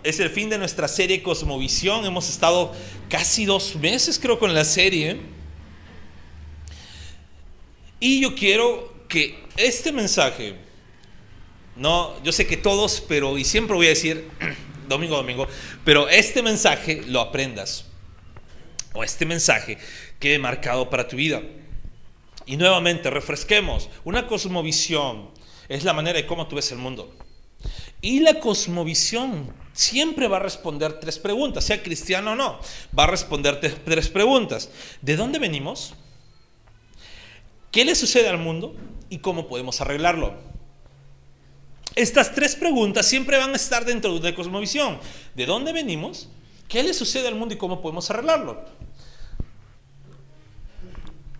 Es el fin de nuestra serie Cosmovisión. Hemos estado casi 2 meses, creo, con la serie. Y yo quiero que este mensaje, no, yo sé que todos, y siempre voy a decir domingo a domingo, pero este mensaje lo aprendas. O este mensaje quede marcado para tu vida. Y nuevamente, refresquemos. Una cosmovisión es la manera de cómo tú ves el mundo. Y la cosmovisión siempre va a responder 3 preguntas, sea cristiano o no, va a responder 3 preguntas. ¿De dónde venimos? ¿Qué le sucede al mundo? ¿Y cómo podemos arreglarlo? Estas 3 preguntas siempre van a estar dentro de una cosmovisión. ¿De dónde venimos? ¿Qué le sucede al mundo y cómo podemos arreglarlo?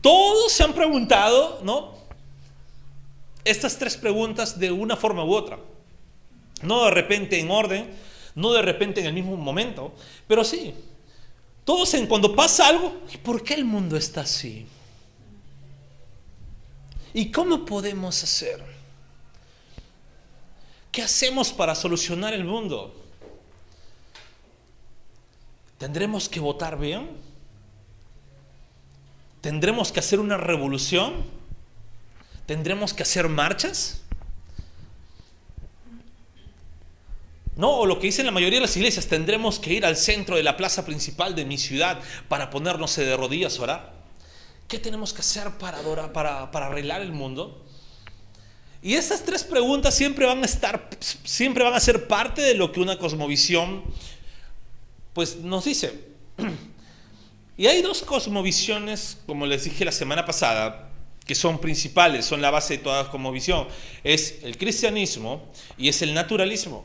Todos se han preguntado, ¿no?, estas 3 preguntas de una forma u otra. No de repente en orden, no de repente en el mismo momento, pero sí, todos cuando pasa algo, ¿y por qué el mundo está así? ¿Y cómo podemos hacer? ¿Qué hacemos para solucionar el mundo? ¿Tendremos que votar bien? ¿Tendremos que hacer una revolución? ¿Tendremos que hacer marchas? No, o lo que dicen la mayoría de las iglesias, tendremos que ir al centro de la plaza principal de mi ciudad para ponernos de rodillas a orar. ¿Qué tenemos que hacer para adorar, para arreglar el mundo? Y estas 3 preguntas siempre van a ser parte de lo que una cosmovisión pues nos dice. Y hay 2 cosmovisiones, como les dije la semana pasada, que son principales, son la base de toda cosmovisión. Es el cristianismo y es el naturalismo.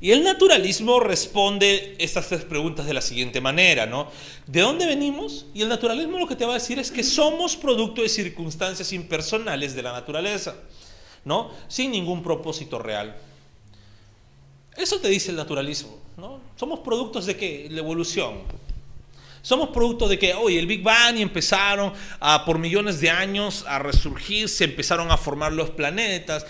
Y el naturalismo responde estas 3 preguntas de la siguiente manera, ¿no? ¿De dónde venimos? Y el naturalismo lo que te va a decir es que somos producto de circunstancias impersonales de la naturaleza, ¿no? Sin ningún propósito real. Eso te dice el naturalismo, ¿no? Somos productos de ¿qué? La evolución. Somos producto de que, el Big Bang, y empezaron por millones de años a resurgir, se empezaron a formar los planetas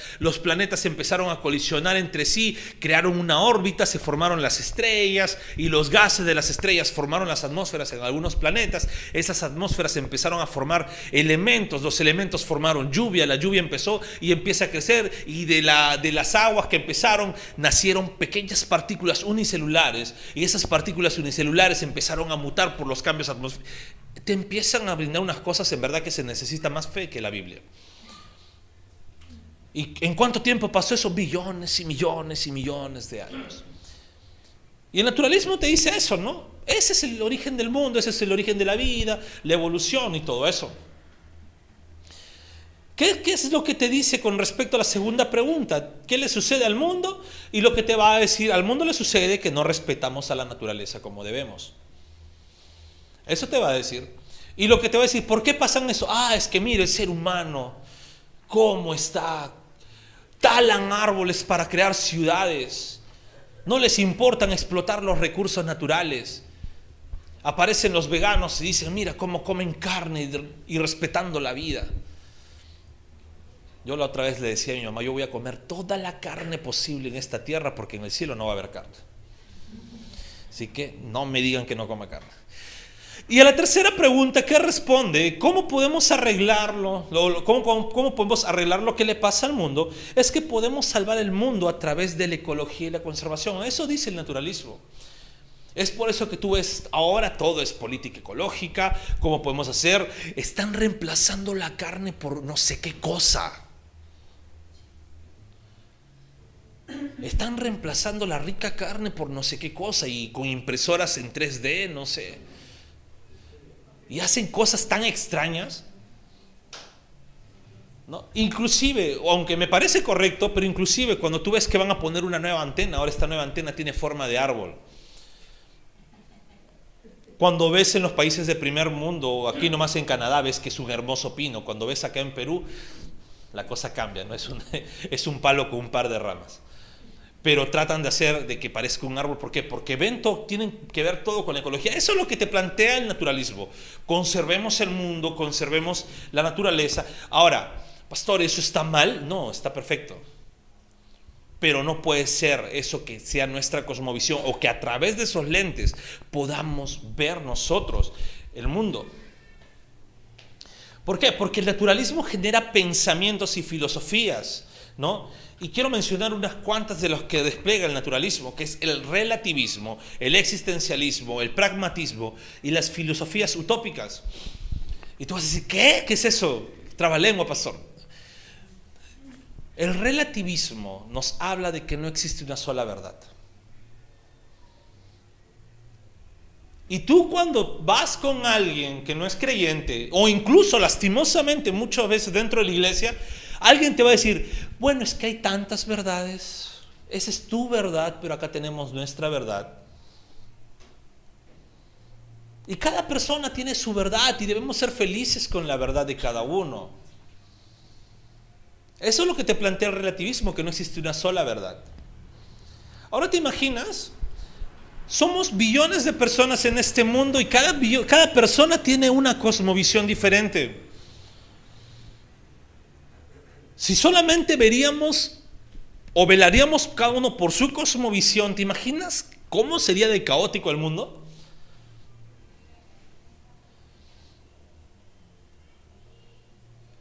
empezaron a colisionar entre sí, crearon una órbita, se formaron las estrellas, y los gases de las estrellas formaron las atmósferas en algunos planetas. Esas atmósferas empezaron a formar elementos, los elementos formaron lluvia, la lluvia empezó y empieza a crecer, y de las aguas que empezaron, nacieron pequeñas partículas unicelulares, y esas partículas unicelulares empezaron a mutar por los cambios atmosféricos. Te empiezan a brindar unas cosas en verdad que se necesita más fe que la Biblia. ¿Y en cuánto tiempo pasó eso? Billones y millones y millones de años. Y el naturalismo te dice eso, ¿no? Ese es el origen del mundo, ese es el origen de la vida, la evolución y todo eso. ¿Qué es lo que te dice con respecto a la segunda pregunta? ¿Qué le sucede al mundo? Y lo que te va a decir, al mundo le sucede que no respetamos a la naturaleza como debemos. Eso te va a decir. Y lo que te va a decir, ¿por qué pasan eso? Es que mire el ser humano, cómo está. Talan árboles para crear ciudades. No les importan explotar los recursos naturales. Aparecen los veganos y dicen, mira cómo comen carne y respetando la vida. Yo la otra vez le decía a mi mamá, yo voy a comer toda la carne posible en esta tierra porque en el cielo no va a haber carne. Así que no me digan que no coma carne. Y a la tercera pregunta, ¿qué responde? ¿Cómo podemos arreglarlo? ¿Cómo podemos arreglar lo que le pasa al mundo? Es que podemos salvar el mundo a través de la ecología y la conservación. Eso dice el naturalismo. Es por eso que tú ves, ahora todo es política ecológica. ¿Cómo podemos hacer? Están reemplazando la carne por no sé qué cosa. Están reemplazando la rica carne por no sé qué cosa y con impresoras en 3D, no sé. Y hacen cosas tan extrañas, ¿no? Inclusive, aunque me parece correcto, pero inclusive cuando tú ves que van a poner una nueva antena, ahora esta nueva antena tiene forma de árbol. Cuando ves en los países de primer mundo, aquí nomás en Canadá, ves que es un hermoso pino. Cuando ves acá en Perú, la cosa cambia, ¿no? Es un palo con un par de ramas. pero tratan de hacer de que parezca un árbol. ¿Por qué? Porque tienen que ver todo con la ecología. Eso es lo que te plantea el naturalismo. Conservemos el mundo, conservemos la naturaleza. Ahora, pastor, ¿eso está mal? No, está perfecto. Pero no puede ser eso que sea nuestra cosmovisión, o que a través de esos lentes podamos ver nosotros el mundo. ¿Por qué? Porque el naturalismo genera pensamientos y filosofías, ¿no? Y quiero mencionar unas cuantas de los que despliega el naturalismo, que es el relativismo, el existencialismo, el pragmatismo y las filosofías utópicas. Y tú vas a decir, ¿qué? ¿Qué es eso? Trabalengua, pastor. El relativismo nos habla de que no existe una sola verdad. Y tú, cuando vas con alguien que no es creyente, o incluso lastimosamente muchas veces dentro de la iglesia, alguien te va a decir, bueno, es que hay tantas verdades, esa es tu verdad, pero acá tenemos nuestra verdad. Y cada persona tiene su verdad y debemos ser felices con la verdad de cada uno. Eso es lo que te plantea el relativismo, que no existe una sola verdad. Ahora te imaginas, somos billones de personas en este mundo y cada persona tiene una cosmovisión diferente. Si solamente veríamos o velaríamos cada uno por su cosmovisión, ¿te imaginas cómo sería de caótico el mundo?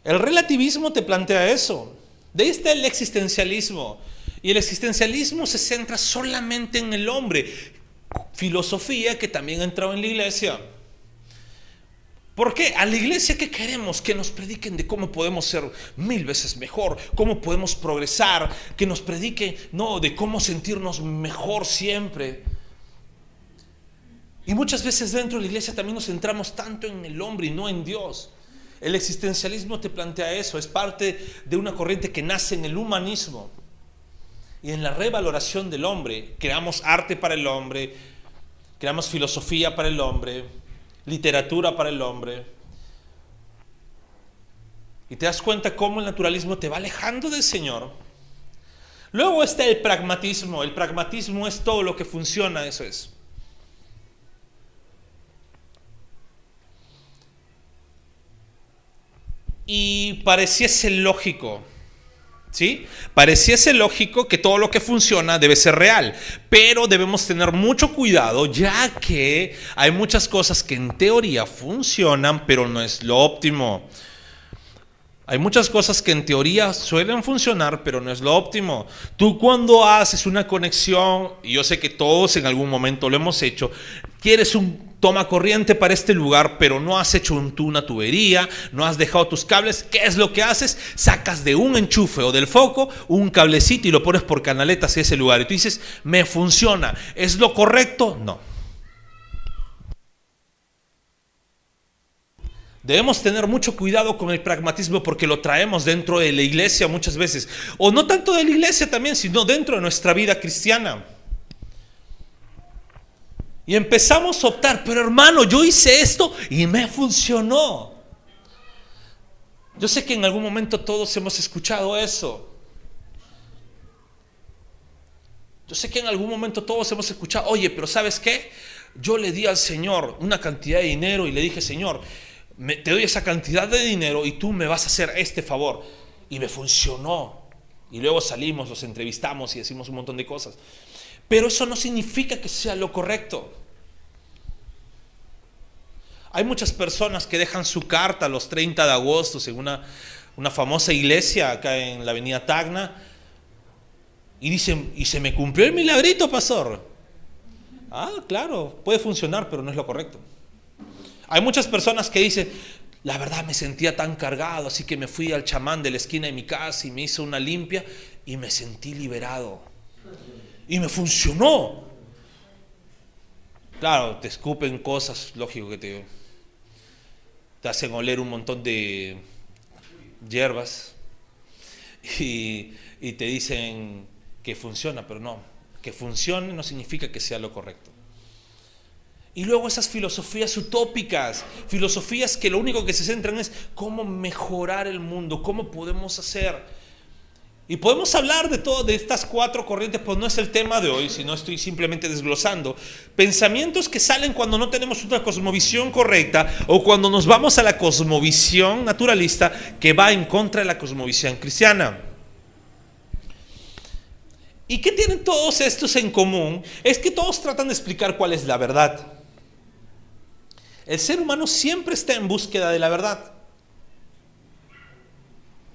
El relativismo te plantea eso. De ahí está el existencialismo. Y el existencialismo se centra solamente en el hombre. Filosofía que también ha entrado en la iglesia. ¿Por qué? A la iglesia, ¿qué queremos? Que nos prediquen de cómo podemos ser 1000 veces mejor, cómo podemos progresar, que nos prediquen, no, de cómo sentirnos mejor siempre. Y muchas veces dentro de la iglesia también nos centramos tanto en el hombre y no en Dios. El existencialismo te plantea eso, es parte de una corriente que nace en el humanismo y en la revaloración del hombre. Creamos arte para el hombre, creamos filosofía para el hombre, literatura para el hombre. Y te das cuenta cómo el naturalismo te va alejando del Señor. Luego está el pragmatismo. El pragmatismo es todo lo que funciona, eso es. Y pareciese lógico, ¿sí? Pareciese lógico que todo lo que funciona debe ser real, pero debemos tener mucho cuidado, ya que hay muchas cosas que en teoría funcionan, pero no es lo óptimo. Hay muchas cosas que en teoría suelen funcionar, pero no es lo óptimo. Tú, cuando haces una conexión, y yo sé que todos en algún momento lo hemos hecho, quieres un toma corriente para este lugar, pero no has hecho una tubería, no has dejado tus cables. ¿Qué es lo que haces? Sacas de un enchufe o del foco un cablecito y lo pones por canaletas a ese lugar. Y tú dices, me funciona. ¿Es lo correcto? No. Debemos tener mucho cuidado con el pragmatismo, porque lo traemos dentro de la iglesia muchas veces. O no tanto de la iglesia también, sino dentro de nuestra vida cristiana. Y empezamos a optar, pero hermano, yo hice esto y me funcionó. Yo sé que en algún momento todos hemos escuchado eso. Yo sé que en algún momento todos hemos escuchado, oye, pero ¿sabes qué? Yo le di al Señor una cantidad de dinero y le dije, Señor, te doy esa cantidad de dinero y tú me vas a hacer este favor. Y me funcionó. Y luego salimos, los entrevistamos y decimos un montón de cosas. Pero eso no significa que sea lo correcto. Hay muchas personas que dejan su carta los 30 de agosto en una famosa iglesia acá en la avenida Tacna y dicen, ¿y se me cumplió el milagrito, pastor? Ah, claro, puede funcionar, pero no es lo correcto. Hay muchas personas que dicen, la verdad me sentía tan cargado, así que me fui al chamán de la esquina de mi casa y me hizo una limpia y me sentí liberado. Y me funcionó. Claro, te escupen cosas, lógico que te hacen oler un montón de hierbas y te dicen que funciona, pero no, que funcione no significa que sea lo correcto. Y luego esas filosofías utópicas, filosofías que lo único que se centran es cómo mejorar el mundo, cómo podemos hacer. Y podemos hablar de todo, de estas cuatro corrientes, pues no es el tema de hoy, sino estoy simplemente desglosando pensamientos que salen cuando no tenemos una cosmovisión correcta o cuando nos vamos a la cosmovisión naturalista que va en contra de la cosmovisión cristiana. ¿Y qué tienen todos estos en común? Es que todos tratan de explicar cuál es la verdad. El ser humano siempre está en búsqueda de la verdad.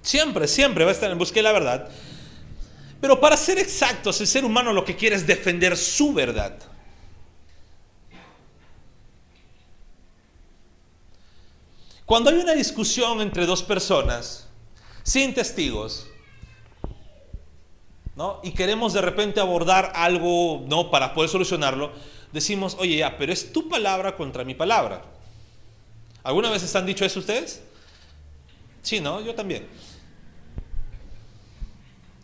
Siempre va a estar en búsqueda de la verdad. Pero para ser exactos, el ser humano lo que quiere es defender su verdad. Cuando hay una discusión entre dos personas, sin testigos, ¿no? Y queremos de repente abordar algo, ¿no? Para poder solucionarlo, decimos, oye, ya, pero es tu palabra contra mi palabra. ¿Alguna vez han dicho eso ustedes? Sí, ¿no? Yo también.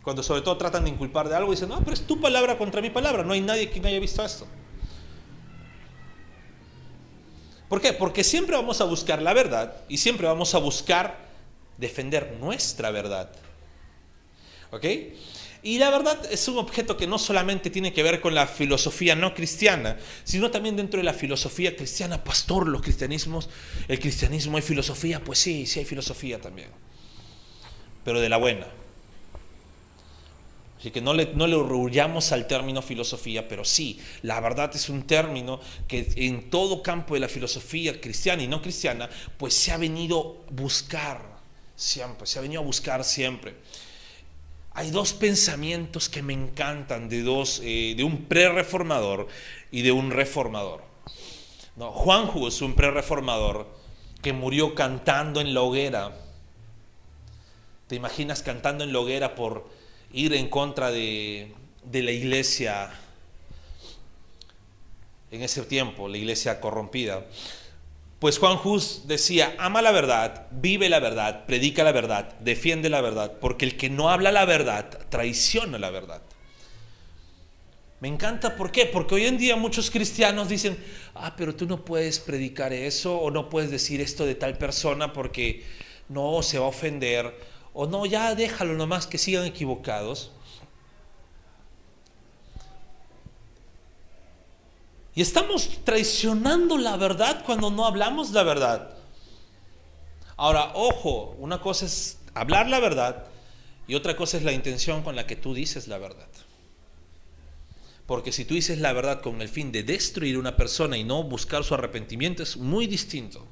Cuando sobre todo tratan de inculpar de algo, dicen, no, pero es tu palabra contra mi palabra. No hay nadie que no haya visto esto. ¿Por qué? Porque siempre vamos a buscar la verdad y siempre vamos a buscar defender nuestra verdad. ¿Ok? Y la verdad es un objeto que no solamente tiene que ver con la filosofía no cristiana, sino también dentro de la filosofía cristiana. Pastor, el cristianismo hay filosofía. Pues sí hay filosofía también, pero de la buena. Así que no le orgullamos al término filosofía, pero sí, la verdad es un término que en todo campo de la filosofía cristiana y no cristiana, pues se ha venido a buscar siempre. Hay dos pensamientos que me encantan de un prerreformador y de un reformador. No, Juan Hus, un prerreformador que murió cantando en la hoguera. ¿Te imaginas cantando en la hoguera por ir en contra de la iglesia en ese tiempo, la iglesia corrompida? Pues Juan Hus decía, ama la verdad, vive la verdad, predica la verdad, defiende la verdad, porque el que no habla la verdad traiciona la verdad. Me encanta, ¿por qué? Porque hoy en día muchos cristianos dicen, pero tú no puedes predicar eso, o no puedes decir esto de tal persona porque no, se va a ofender, o no, ya déjalo nomás que sigan equivocados. Y estamos traicionando la verdad cuando no hablamos la verdad. Ahora, ojo, una cosa es hablar la verdad y otra cosa es la intención con la que tú dices la verdad. Porque si tú dices la verdad con el fin de destruir a una persona y no buscar su arrepentimiento, es muy distinto.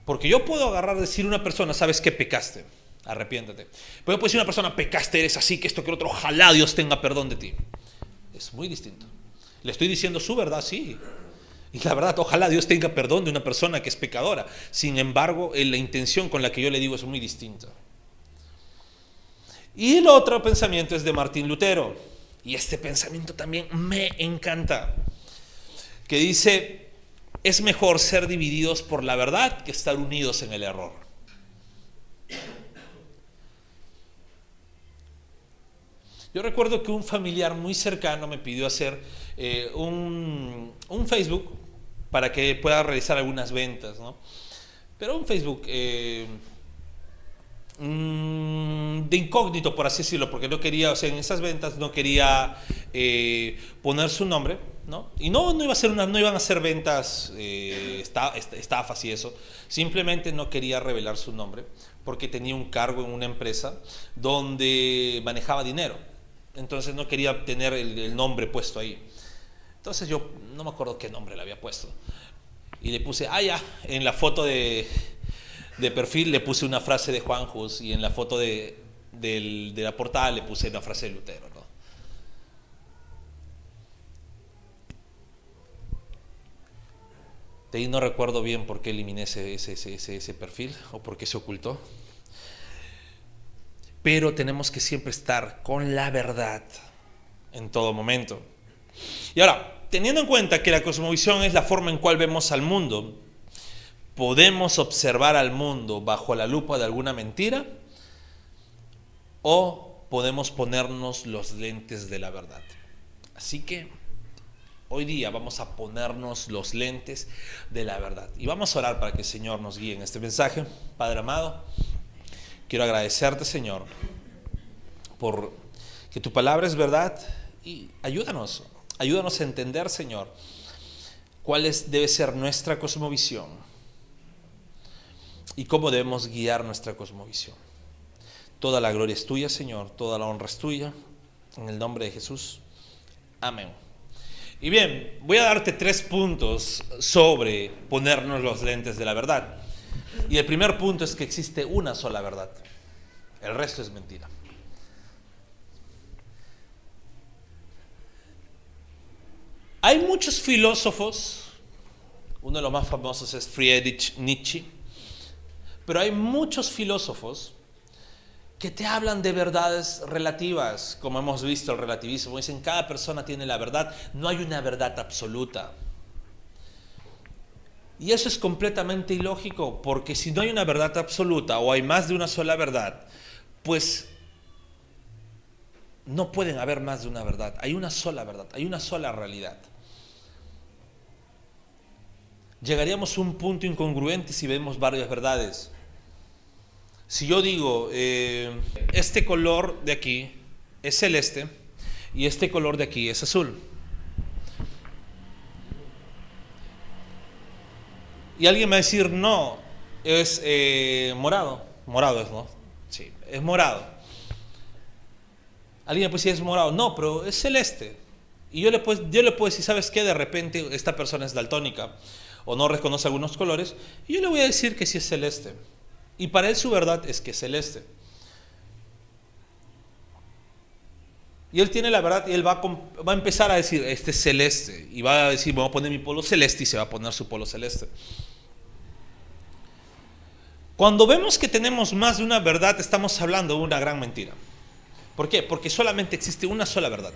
Porque yo puedo agarrar y decir a una persona, ¿sabes qué? Pecaste, arrepiéntate. Pero yo puedo decir a una persona, pecaste, eres así, que esto, que el otro, ojalá Dios tenga perdón de ti. Es muy distinto. Le estoy diciendo su verdad, sí. Y la verdad, ojalá Dios tenga perdón de una persona que es pecadora. Sin embargo, la intención con la que yo le digo es muy distinta. Y el otro pensamiento es de Martín Lutero. Y este pensamiento también me encanta. Que dice, es mejor ser divididos por la verdad que estar unidos en el error. Yo recuerdo que un familiar muy cercano me pidió hacer un Facebook para que pueda realizar algunas ventas, ¿no? Pero un Facebook de incógnito, por así decirlo, porque no quería, o sea, en esas ventas no quería poner su nombre, ¿no? Y no iban a ser ventas estafas y eso. Simplemente no quería revelar su nombre porque tenía un cargo en una empresa donde manejaba dinero. Entonces no quería tener el nombre puesto ahí. Entonces yo no me acuerdo qué nombre le había puesto. Y le puse, en la foto de perfil le puse una frase de Juan Hus y en la foto de la portada le puse una frase de Lutero, ¿no? De ahí no recuerdo bien por qué eliminé ese perfil o por qué se ocultó. Pero tenemos que siempre estar con la verdad en todo momento. Y ahora, teniendo en cuenta que la cosmovisión es la forma en cual vemos al mundo, ¿podemos observar al mundo bajo la lupa de alguna mentira? ¿O podemos ponernos los lentes de la verdad? Así que hoy día vamos a ponernos los lentes de la verdad. Y vamos a orar para que el Señor nos guíe en este mensaje. Padre amado, Quiero agradecerte, Señor, por que tu palabra es verdad y ayúdanos a entender, Señor, debe ser nuestra cosmovisión y cómo debemos guiar nuestra cosmovisión. Toda la gloria es tuya, Señor, toda la honra es tuya, en el nombre de Jesús. Amén. Y bien, voy a darte 3 puntos sobre ponernos los lentes de la verdad. Y el primer punto es que existe una sola verdad. El resto es mentira. Hay muchos filósofos, uno de los más famosos es Friedrich Nietzsche, pero hay muchos filósofos que te hablan de verdades relativas, como hemos visto el relativismo. Dicen, cada persona tiene la verdad, no hay una verdad absoluta. Y eso es completamente ilógico, porque si no hay una verdad absoluta o hay más de una sola verdad, pues no pueden haber más de una verdad. Hay una sola verdad, hay una sola realidad. Llegaríamos a un punto incongruente si vemos varias verdades. Si yo digo, este color de aquí es celeste y este color de aquí es azul. Y alguien me va a decir, no, es morado. Morado es, ¿no? Sí, es morado. Alguien me puede decir, es morado. No, pero es celeste. Y yo le puedo decir, ¿sabes qué? De repente esta persona es daltónica o no reconoce algunos colores. Y yo le voy a decir que sí es celeste. Y para él su verdad es que es celeste. Y él tiene la verdad y él va a empezar a decir, este es celeste. Y va a decir, voy a poner mi polo celeste y se va a poner su polo celeste. Cuando vemos que tenemos más de una verdad, estamos hablando de una gran mentira. ¿Por qué? Porque solamente existe una sola verdad.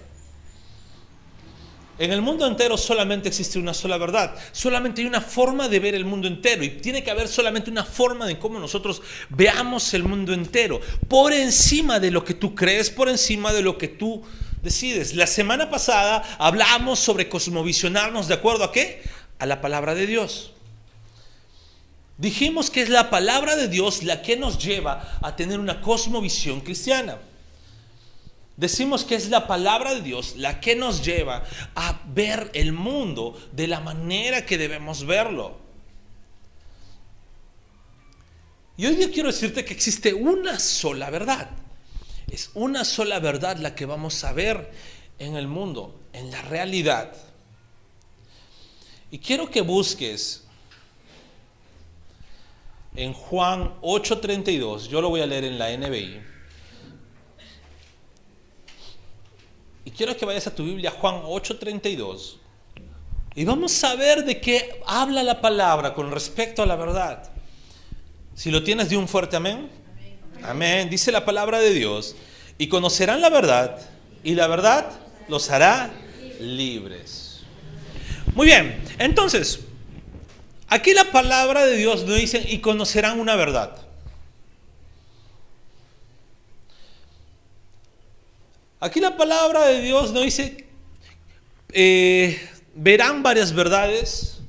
En el mundo entero solamente existe una sola verdad. Solamente hay una forma de ver el mundo entero. Y tiene que haber solamente una forma de cómo nosotros veamos el mundo entero. Por encima de lo que tú crees, por encima de lo que tú decides. La semana pasada hablamos sobre cosmovisionarnos, ¿de acuerdo a qué? A la palabra de Dios. Dijimos que es la palabra de Dios la que nos lleva a tener una cosmovisión cristiana. Decimos que es la palabra de Dios la que nos lleva a ver el mundo de la manera que debemos verlo. Y hoy día quiero decirte que existe una sola verdad. Es una sola verdad la que vamos a ver en el mundo, en la realidad. Y quiero que busques en Juan 8:32, yo lo voy a leer en la NBI. Y quiero que vayas a tu Biblia, Juan 8:32. Y vamos a ver de qué habla la palabra con respecto a la verdad. Si lo tienes, di un fuerte amén. Amén. Amén. Dice la palabra de Dios. Y conocerán la verdad, y la verdad los hará libres. Muy bien, entonces, aquí la palabra de Dios nos dice, y conocerán una verdad. Aquí la palabra de Dios nos dice, verán varias verdades,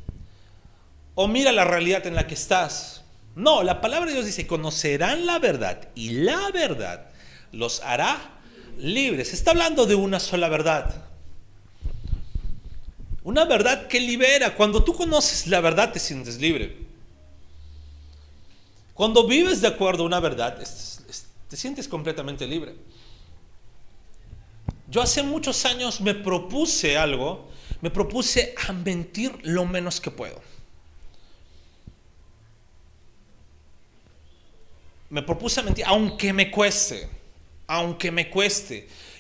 o mira la realidad en la que estás. No, la palabra de Dios dice, conocerán la verdad, y la verdad los hará libres. Está hablando de una sola verdad. Una verdad que libera. Cuando tú conoces la verdad, te sientes libre. Cuando vives de acuerdo a una verdad, te sientes completamente libre. Yo hace muchos años me propuse algo, me propuse a mentir lo menos que puedo. Me propuse a mentir, aunque me cueste,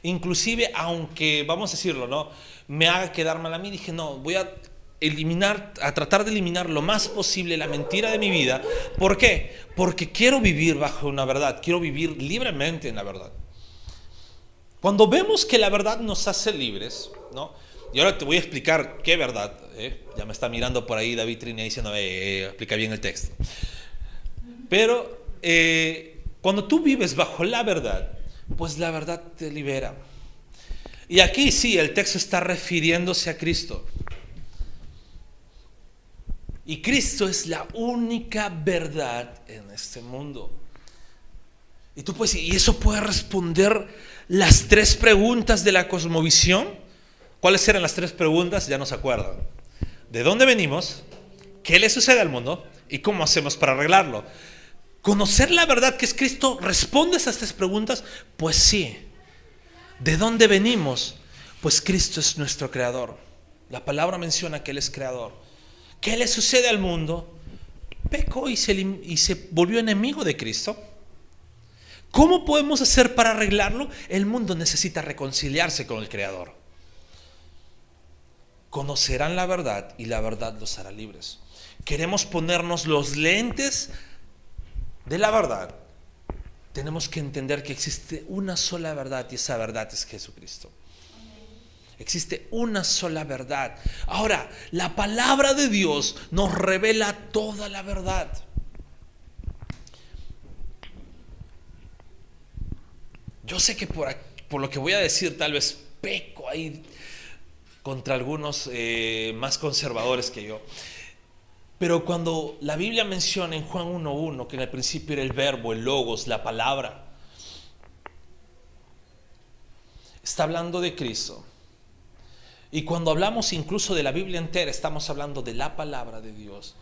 inclusive aunque, vamos a decirlo, ¿no?, me haga quedar mal a mí. Dije, no, voy a tratar de eliminar lo más posible la mentira de mi vida. ¿Por qué? Porque quiero vivir bajo una verdad, quiero vivir libremente en la verdad. Cuando vemos que la verdad nos hace libres, ¿no? Y ahora te voy a explicar qué verdad. Ya me está mirando por ahí David Trini diciendo, explica bien el texto. Pero cuando tú vives bajo la verdad, pues la verdad te libera. Y aquí sí, el texto está refiriéndose a Cristo. Y Cristo es la única verdad en este mundo. Y tú puedes decir, ¿y eso puede responder las tres preguntas de la cosmovisión? ¿Cuáles eran las tres preguntas? Ya no se acuerdan. ¿De dónde venimos? ¿Qué le sucede al mundo? ¿Y cómo hacemos para arreglarlo? ¿Conocer la verdad que es Cristo responde a esas tres preguntas? Pues sí. ¿De dónde venimos? Pues Cristo es nuestro creador. La palabra menciona que Él es creador. ¿Qué le sucede al mundo? Pecó y se volvió enemigo de Cristo. ¿Cómo podemos hacer para arreglarlo? El mundo necesita reconciliarse con el Creador. Conocerán la verdad y la verdad los hará libres. Queremos ponernos los lentes de la verdad. Tenemos que entender que existe una sola verdad y esa verdad es Jesucristo. Existe una sola verdad. Ahora, la palabra de Dios nos revela toda la verdad. Yo sé que por lo que voy a decir tal vez peco ahí contra algunos más conservadores que yo. Pero cuando la Biblia menciona en Juan 1:1 que en el principio era el verbo, el logos, la palabra, está hablando de Cristo. Y cuando hablamos incluso de la Biblia entera, estamos hablando de la palabra de Dios.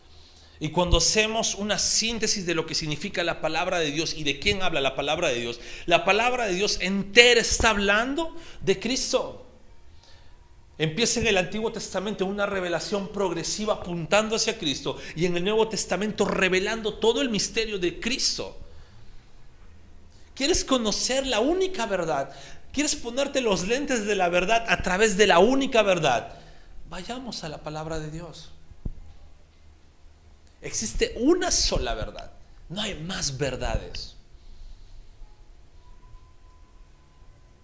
Y cuando hacemos una síntesis de lo que significa la palabra de Dios y de quién habla la palabra de Dios entera está hablando de Cristo. Empieza en el Antiguo Testamento una revelación progresiva apuntando hacia Cristo y en el Nuevo Testamento revelando todo el misterio de Cristo. ¿Quieres conocer la única verdad? ¿Quieres ponerte los lentes de la verdad a través de la única verdad? Vayamos a la palabra de Dios. Existe una sola verdad. No hay más verdades.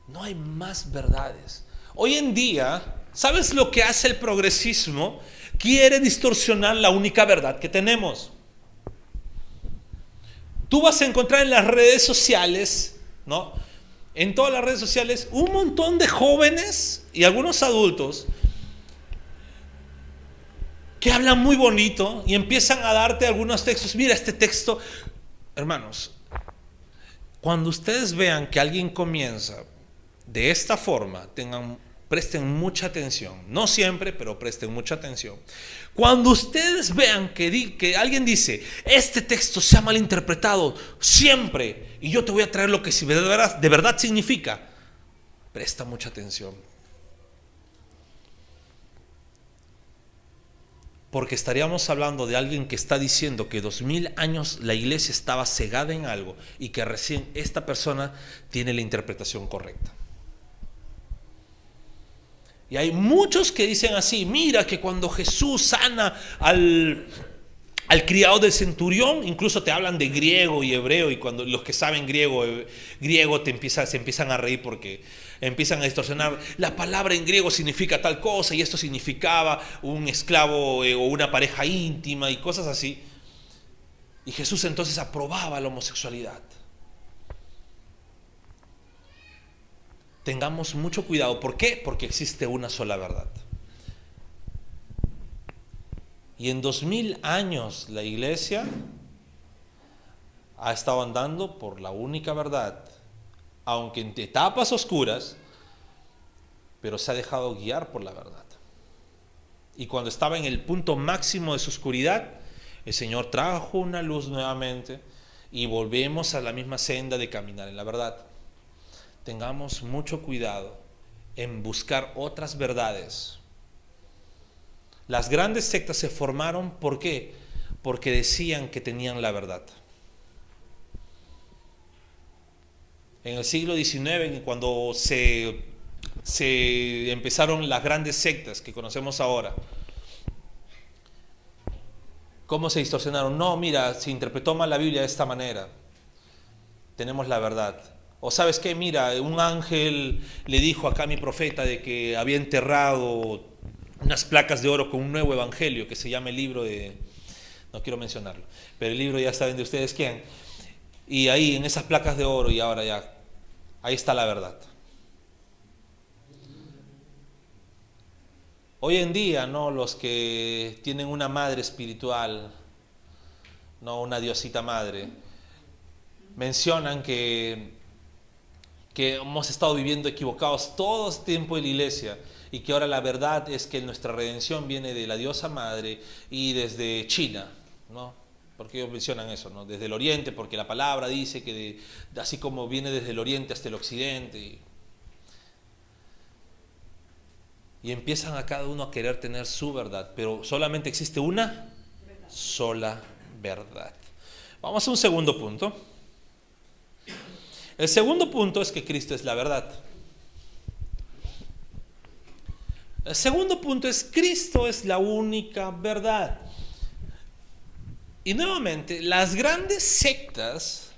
No hay más verdades. Hoy en día, ¿sabes lo que hace el progresismo? Quiere distorsionar la única verdad que tenemos. Tú vas a encontrar en las redes sociales, ¿no? En todas las redes sociales, un montón de jóvenes y algunos adultos que hablan muy bonito y empiezan a darte algunos textos. Mira este texto. Hermanos, cuando ustedes vean que alguien comienza de esta forma, presten mucha atención. No siempre, pero presten mucha atención. Cuando ustedes vean que alguien dice, este texto se ha malinterpretado siempre, y yo te voy a traer lo que de verdad significa, presta mucha atención. Porque estaríamos hablando de alguien que está diciendo que 2000 años la iglesia estaba cegada en algo y que recién esta persona tiene la interpretación correcta. Y hay muchos que dicen así, mira que cuando Jesús sana al criado del centurión, incluso te hablan de griego y hebreo, y cuando los que saben griego se empiezan a reír porque empiezan a distorsionar. La palabra en griego significa tal cosa y esto significaba un esclavo o una pareja íntima y cosas así. Y Jesús entonces aprobaba la homosexualidad. Tengamos mucho cuidado. ¿Por qué? Porque existe una sola verdad. Y en 2000 años la iglesia ha estado andando por la única verdad, aunque en etapas oscuras, pero se ha dejado guiar por la verdad. Y cuando estaba en el punto máximo de su oscuridad, el Señor trajo una luz nuevamente y volvemos a la misma senda de caminar en la verdad. Tengamos mucho cuidado en buscar otras verdades. Las grandes sectas se formaron, ¿por qué? Porque decían que tenían la verdad. En el siglo XIX, cuando se empezaron las grandes sectas que conocemos ahora, ¿cómo se distorsionaron? No, mira, se interpretó mal la Biblia de esta manera. Tenemos la verdad. O ¿sabes qué? Mira, un ángel le dijo acá a mi profeta de que había enterrado unas placas de oro con un nuevo evangelio que se llama el libro de... No quiero mencionarlo, pero el libro ya saben de ustedes quién. Y ahí, en esas placas de oro, y ahora ya, ahí está la verdad. Hoy en día, ¿no? Los que tienen una madre espiritual, no una diosita madre, mencionan que hemos estado viviendo equivocados todo este tiempo en la iglesia y que ahora la verdad es que nuestra redención viene de la diosa madre y desde China, ¿no? Porque ellos mencionan eso, ¿no? Desde el oriente, porque la palabra dice que así como viene desde el oriente hasta el occidente. Y empiezan a cada uno a querer tener su verdad, pero solamente existe una sola verdad. Vamos a un segundo punto. El segundo punto es que Cristo es la verdad. El segundo punto es Cristo es la única verdad. Y nuevamente, las grandes sectas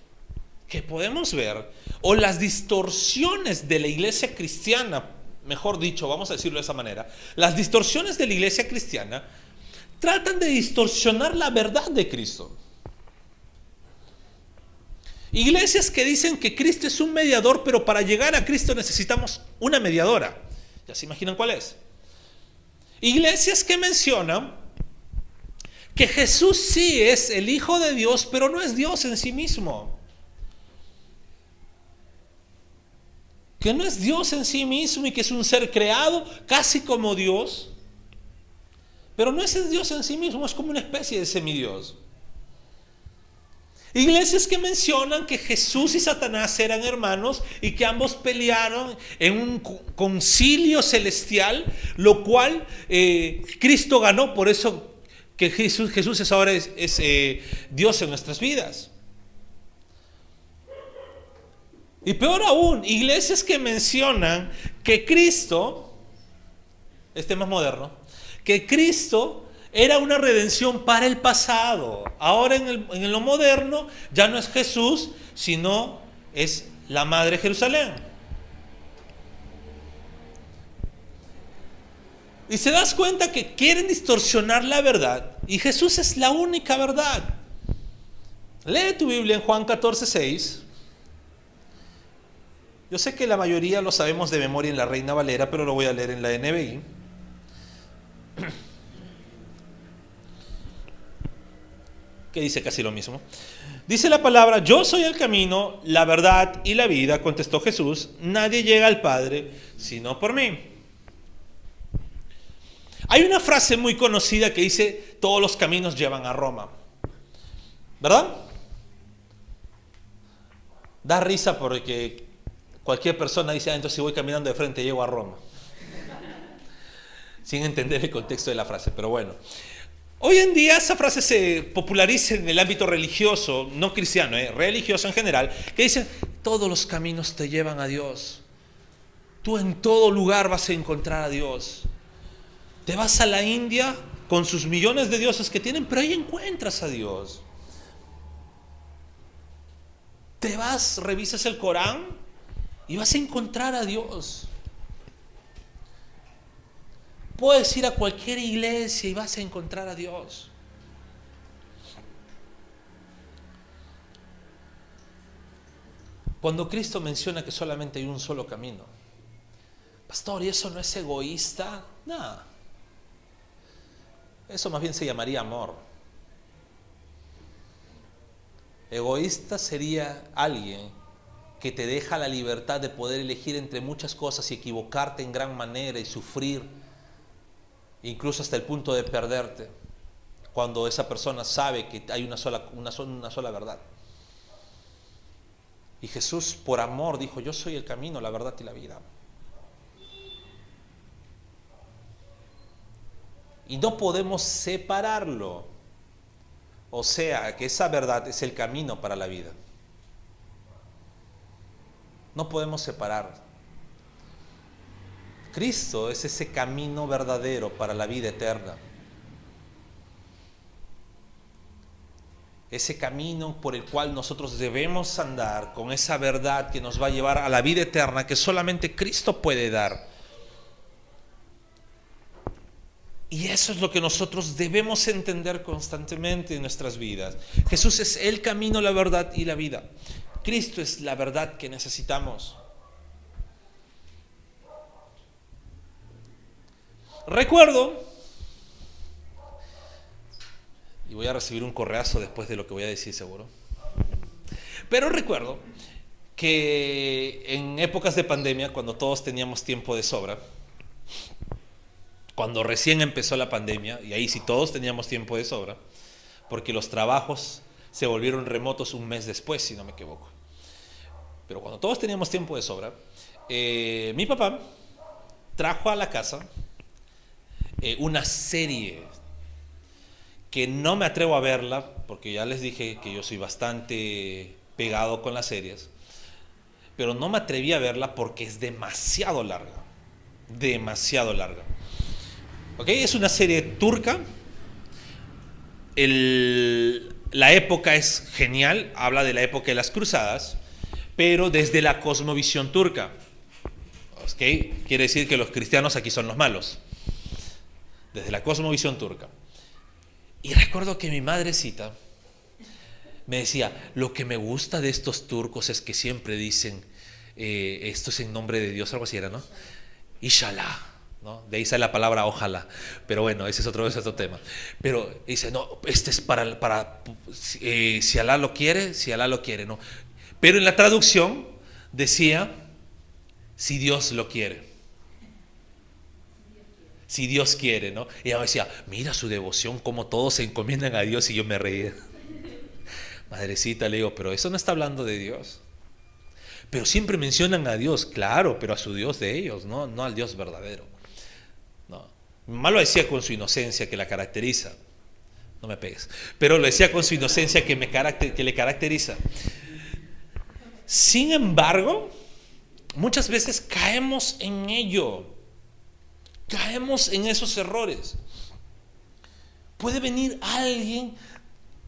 que podemos ver, o las distorsiones de la iglesia cristiana, mejor dicho, vamos a decirlo de esa manera, las distorsiones de la iglesia cristiana tratan de distorsionar la verdad de Cristo. Iglesias que dicen que Cristo es un mediador, pero para llegar a Cristo necesitamos una mediadora. ¿Ya se imaginan cuál es? Iglesias que mencionan que Jesús sí es el Hijo de Dios, pero no es Dios en sí mismo. Que no es Dios en sí mismo y que es un ser creado casi como Dios, pero no es Dios en sí mismo, es como una especie de semidios. Iglesias que mencionan que Jesús y Satanás eran hermanos y que ambos pelearon en un concilio celestial, lo cual Cristo ganó, por eso que Jesús es ahora es Dios en nuestras vidas. Y peor aún, iglesias que mencionan que Cristo, más moderno, que Cristo era una redención para el pasado. Ahora en lo moderno ya no es Jesús, sino es la Madre Jerusalén. Y se das cuenta que quieren distorsionar la verdad, y Jesús es la única verdad. Lee tu Biblia en Juan 14:6. Yo sé que la mayoría lo sabemos de memoria en la Reina Valera, pero lo voy a leer en la NBI. Que dice casi lo mismo. Dice la palabra: yo soy el camino, la verdad y la vida, contestó Jesús. Nadie llega al Padre sino por mí. Hay una frase muy conocida que dice: todos los caminos llevan a Roma, ¿verdad? Da risa porque cualquier persona dice: entonces si voy caminando de frente llego a Roma, sin entender el contexto de la frase, pero bueno. Hoy en día esa frase se populariza en el ámbito religioso, no cristiano, religioso en general, que dice: todos los caminos te llevan a Dios. Tú en todo lugar vas a encontrar a Dios. Te vas a la India con sus millones de dioses que tienen, pero ahí encuentras a Dios. Te vas, revisas el Corán y vas a encontrar a Dios. Puedes ir a cualquier iglesia y vas a encontrar a Dios. Cuando Cristo menciona que solamente hay un solo camino, pastor, ¿y eso no es egoísta? No. Eso más bien se llamaría amor. Egoísta sería alguien que te deja la libertad de poder elegir entre muchas cosas y equivocarte en gran manera y sufrir, incluso hasta el punto de perderte, cuando esa persona sabe que hay una sola verdad. Y Jesús, por amor, dijo: yo soy el camino, la verdad y la vida. Y no podemos separarlo. O sea, que esa verdad es el camino para la vida. No podemos separar. Cristo es ese camino verdadero para la vida eterna. Ese camino por el cual nosotros debemos andar, con esa verdad que nos va a llevar a la vida eterna que solamente Cristo puede dar. Y eso es lo que nosotros debemos entender constantemente en nuestras vidas. Jesús es el camino, la verdad y la vida. Cristo es la verdad que necesitamos. Recuerdo, y voy a recibir un correazo después de lo que voy a decir seguro, Pero recuerdo que en épocas de pandemia, cuando todos teníamos tiempo de sobra, cuando recién empezó la pandemia, y ahí sí todos teníamos tiempo de sobra, porque los trabajos se volvieron remotos un mes después, si no me equivoco. Pero cuando todos teníamos tiempo de sobra, mi papá trajo a la casa una serie que no me atrevo a verla, porque ya les dije que yo soy bastante pegado con las series, pero no me atreví a verla porque es demasiado larga, demasiado larga. ¿Ok? Es una serie turca. La época es genial, habla de la época de las cruzadas, pero desde la cosmovisión turca. ¿Ok? Quiere decir que los cristianos aquí son los malos. Desde la cosmovisión turca. Y recuerdo que mi madrecita me decía, lo que me gusta de estos turcos es que siempre dicen, esto es en nombre de Dios, algo así era, ¿no? Inshallah, ¿no? De ahí sale la palabra ojalá, pero bueno, ese es otro tema. Pero dice, no, este es si Alá lo quiere, ¿no? Pero en la traducción decía, si Dios lo quiere. Si Dios quiere, ¿no? Y ella me decía, mira su devoción, cómo todos se encomiendan a Dios, y yo me reía. Madrecita, le digo, pero eso no está hablando de Dios. Pero siempre mencionan a Dios, claro, pero a su Dios de ellos, no al Dios verdadero. No. Mi mamá lo decía con su inocencia que la caracteriza. No me pegues. Pero lo decía con su inocencia que le caracteriza. Sin embargo, muchas veces caemos en ello. Caemos en esos errores. Puede venir alguien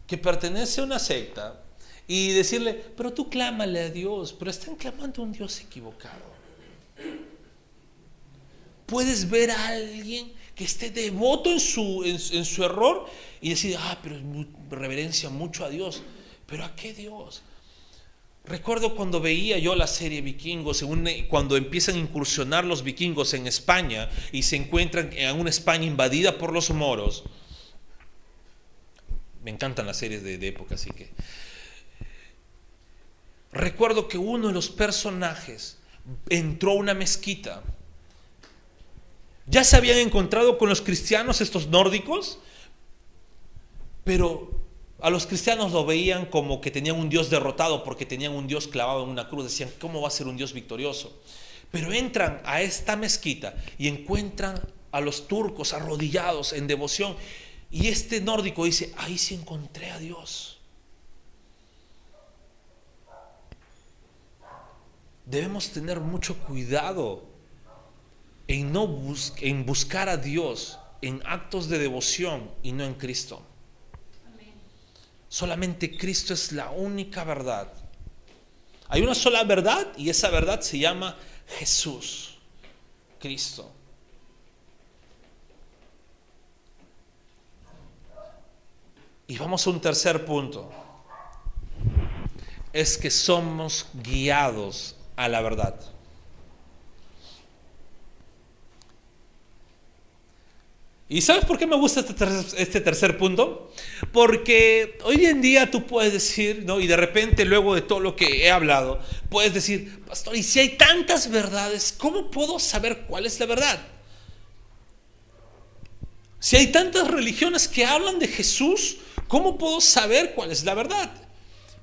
que pertenece a una secta y decirle, pero tú clámale a Dios, pero están clamando a un Dios equivocado. Puedes ver a alguien que esté devoto en su error y decir, pero reverencia mucho a Dios, pero ¿a qué Dios? Recuerdo cuando veía yo la serie Vikingos, cuando empiezan a incursionar los vikingos en España y se encuentran en una España invadida por los moros. Me encantan las series de época, así que... Recuerdo que uno de los personajes entró a una mezquita. Ya se habían encontrado con los cristianos, estos nórdicos, pero a los cristianos lo veían como que tenían un Dios derrotado porque tenían un Dios clavado en una cruz. Decían, ¿cómo va a ser un Dios victorioso? Pero entran a esta mezquita y encuentran a los turcos arrodillados en devoción. Y este nórdico dice, ahí sí encontré a Dios. Debemos tener mucho cuidado en buscar a Dios en actos de devoción y no en Cristo. Solamente Cristo es la única verdad. Hay una sola verdad y esa verdad se llama Jesús, Cristo. Y vamos a un tercer punto. Es que somos guiados a la verdad. ¿Y sabes por qué me gusta este tercer punto? Porque hoy en día tú puedes decir, ¿no? Y de repente luego de todo lo que he hablado, puedes decir, pastor, y si hay tantas verdades, ¿cómo puedo saber cuál es la verdad? Si hay tantas religiones que hablan de Jesús, ¿cómo puedo saber cuál es la verdad?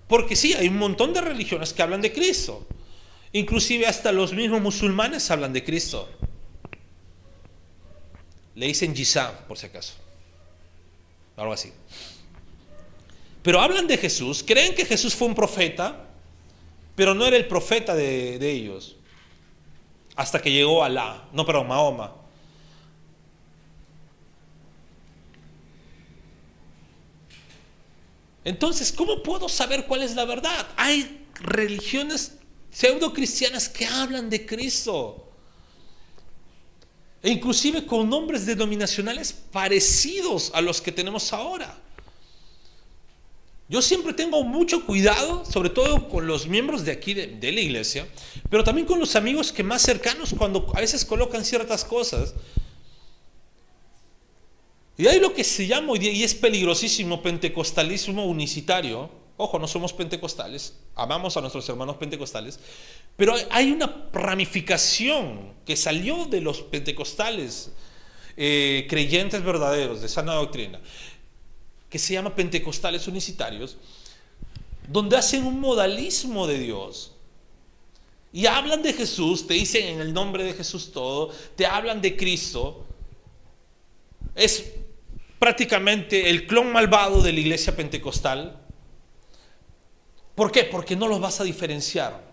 Porque sí, hay un montón de religiones que hablan de Cristo. Inclusive hasta los mismos musulmanes hablan de Cristo. Le dicen Yisá, por si acaso. Algo así. Pero hablan de Jesús, creen que Jesús fue un profeta, pero no era el profeta de ellos. Hasta que llegó Mahoma. Entonces, ¿cómo puedo saber cuál es la verdad? Hay religiones pseudo-cristianas que hablan de Cristo. E inclusive con nombres denominacionales parecidos a los que tenemos ahora. Yo siempre tengo mucho cuidado, sobre todo con los miembros de aquí de la iglesia, pero también con los amigos que más cercanos cuando a veces colocan ciertas cosas. Y hay lo que se llama, y es peligrosísimo, pentecostalismo unicitario, Ojo, no somos pentecostales, amamos a nuestros hermanos pentecostales, pero hay una ramificación que salió de los pentecostales, creyentes verdaderos de sana doctrina, que se llama pentecostales unicitarios, donde hacen un modalismo de Dios y hablan de Jesús, te dicen en el nombre de Jesús todo, te hablan de Cristo. Es prácticamente el clon malvado de la iglesia pentecostal. ¿Por qué? Porque no los vas a diferenciar.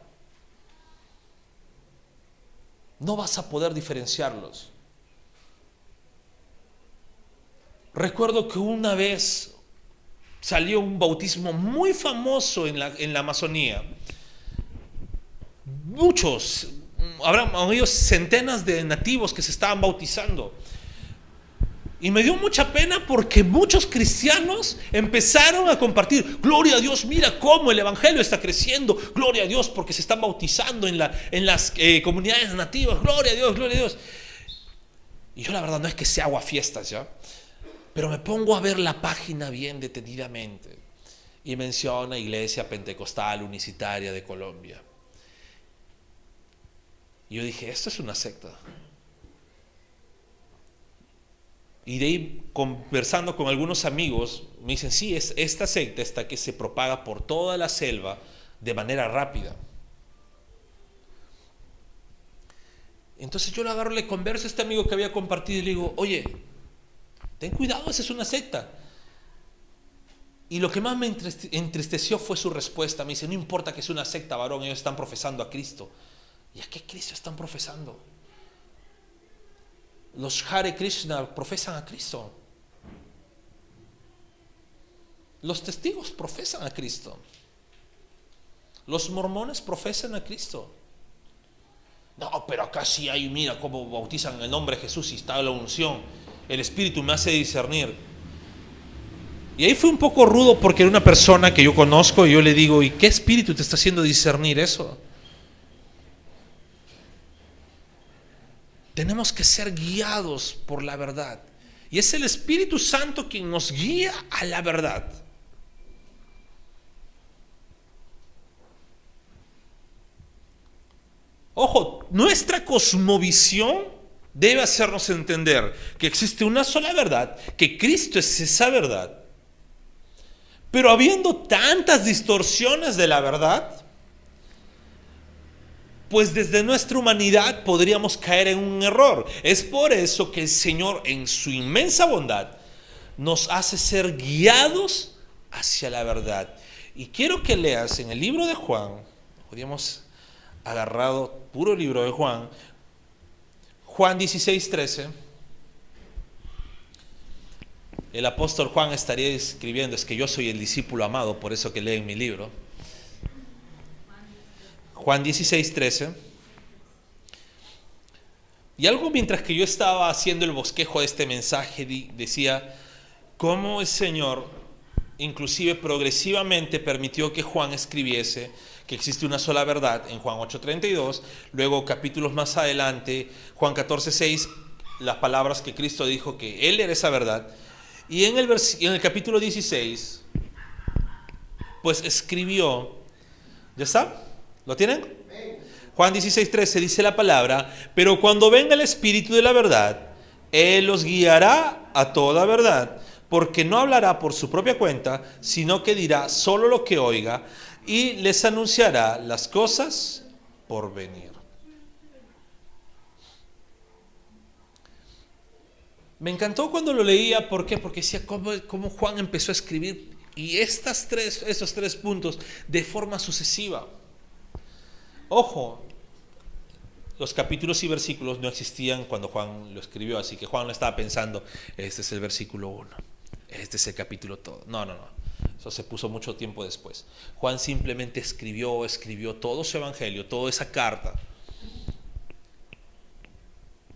No vas a poder diferenciarlos. Recuerdo que una vez salió un bautismo muy famoso en la Amazonía. Muchos, habrán oído centenas de nativos que se estaban bautizando. Y me dio mucha pena porque muchos cristianos empezaron a compartir: gloria a Dios, mira cómo el evangelio está creciendo, gloria a Dios porque se están bautizando en las comunidades nativas, gloria a Dios, gloria a Dios. Y yo la verdad no es que sea aguafiestas, ¿ya? Pero me pongo a ver la página bien detenidamente y menciona Iglesia Pentecostal Unicitaria de Colombia. Y yo dije, esto es una secta. Y de ahí, conversando con algunos amigos, me dicen, sí, es esta secta esta que se propaga por toda la selva de manera rápida. Entonces yo le agarro, le converso a este amigo que había compartido y le digo, oye, ten cuidado, esa es una secta. Y lo que más me entristeció fue su respuesta. Me dice, no importa que sea una secta, varón, ellos están profesando a Cristo. ¿Y a qué Cristo están profesando? Los Hare Krishna profesan a Cristo. Los testigos profesan a Cristo. Los mormones profesan a Cristo. No, pero acá sí hay, mira cómo bautizan en el nombre de Jesús y está la unción. El Espíritu me hace discernir. Y ahí fue un poco rudo porque era una persona que yo conozco y yo le digo, ¿y qué espíritu te está haciendo discernir eso? Tenemos que ser guiados por la verdad. Y es el Espíritu Santo quien nos guía a la verdad. Ojo, nuestra cosmovisión debe hacernos entender que existe una sola verdad, que Cristo es esa verdad. Pero habiendo tantas distorsiones de la verdad, pues desde nuestra humanidad podríamos caer en un error. Es por eso que el Señor, en su inmensa bondad, nos hace ser guiados hacia la verdad. Y quiero que leas en el libro de Juan, podríamos agarrado puro libro de Juan, Juan 16:13. El apóstol Juan estaría escribiendo, es que yo soy el discípulo amado, por eso que leen mi libro. Juan 16:13. Y algo mientras que yo estaba haciendo el bosquejo de este mensaje, decía cómo el Señor inclusive progresivamente permitió que Juan escribiese que existe una sola verdad en Juan 8:32, luego capítulos más adelante, Juan 14:6, las palabras que Cristo dijo que Él era esa verdad, y en el capítulo 16, pues escribió, ¿ya está? ¿Lo tienen? Juan 16:13 dice la palabra, pero cuando venga el Espíritu de la verdad, Él los guiará a toda verdad, porque no hablará por su propia cuenta, sino que dirá solo lo que oiga y les anunciará las cosas por venir. Me encantó cuando lo leía, ¿por qué? Porque decía cómo Juan empezó a escribir y esos tres puntos de forma sucesiva. Ojo, los capítulos y versículos no existían cuando Juan lo escribió, así que Juan no estaba pensando, este es el versículo 1, este es el capítulo todo. No. Eso se puso mucho tiempo después. Juan simplemente escribió todo su evangelio, toda esa carta.